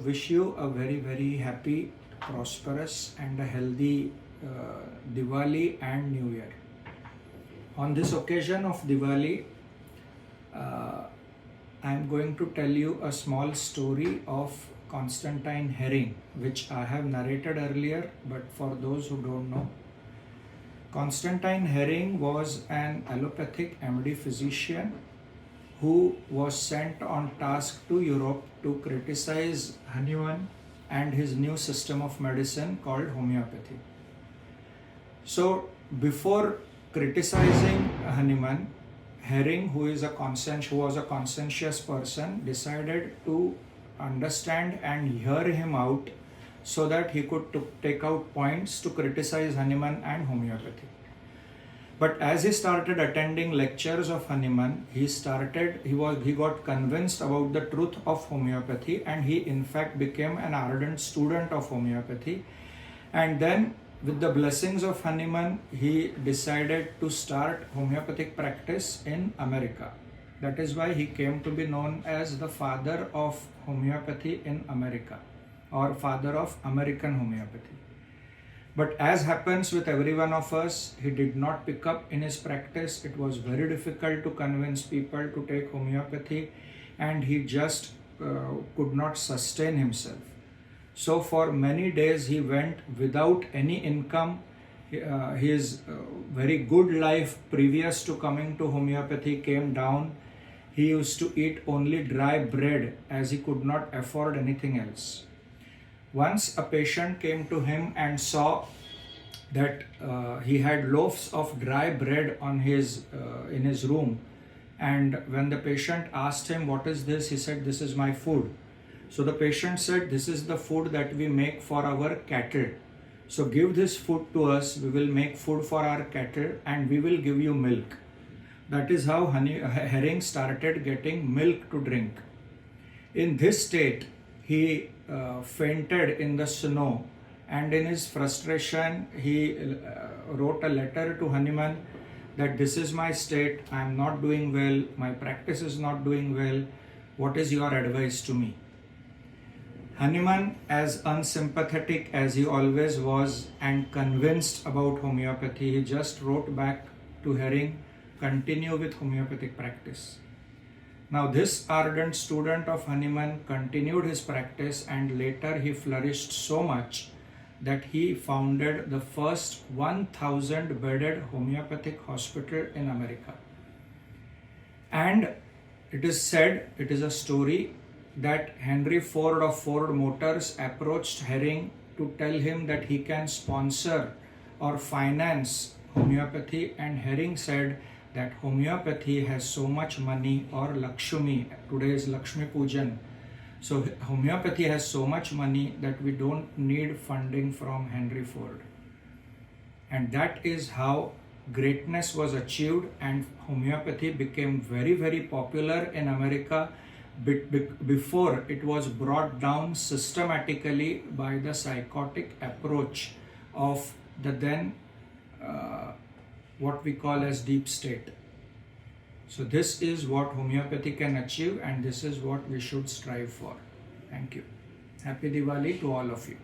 wish you a very, very happy, prosperous and a healthy Diwali and New Year. On this occasion of Diwali, I am going to tell you a small story of Constantine Herring, which I have narrated earlier, but for those who don't know, Constantine Herring was an allopathic MD physician who was sent on task to Europe to criticize Hahnemann and his new system of medicine called homeopathy. So before criticizing Hahnemann, Herring, who was a conscientious person, decided to understand and hear him out so that he could take out points to criticize Hahnemann and homeopathy. But as he started attending lectures of Hahnemann, he got convinced about the truth of homeopathy, and he in fact became an ardent student of homeopathy. And then with the blessings of Hahnemann, he decided to start homeopathic practice in America. That is why he came to be known as the father of homeopathy in America, or father of American homeopathy. But as happens with every one of us, he did not pick up in his practice. It was very difficult to convince people to take homeopathy, and he just could not sustain himself. So for many days he went without any income. His very good life previous to coming to homeopathy came down. He used to eat only dry bread as he could not afford anything else. Once a patient came to him and saw that he had loaves of dry bread on in his room, and when the patient asked him, "What is this?" he said, "This is my food." So the patient said, "This is the food that we make for our cattle. So give this food to us, we will make food for our cattle and we will give you milk." That is how Herring started getting milk to drink. In this state, he fainted in the snow, and in his frustration he wrote a letter to Hahnemann that this is my state, I am not doing well, my practice is not doing well, what is your advice to me? Hahnemann, as unsympathetic as he always was and convinced about homeopathy, he just wrote back to Herring, continue with homeopathic practice. Now this ardent student of Hahnemann continued his practice, and later he flourished so much that he founded the first 1,000 bedded homeopathic hospital in America. And it is said, it is a story, that Henry Ford of Ford Motors approached Herring to tell him that he can sponsor or finance homeopathy, and Herring said that homeopathy has so much money, or lakshmi, today is Lakshmi Pujan. So homeopathy has so much money that we don't need funding from Henry Ford. And that is how greatness was achieved, and homeopathy became very, very popular in America before it was brought down systematically by the psychotic approach of the then what we call as deep state. So this is what homeopathy can achieve, and this is what we should strive for. Thank you. Happy Diwali to all of you.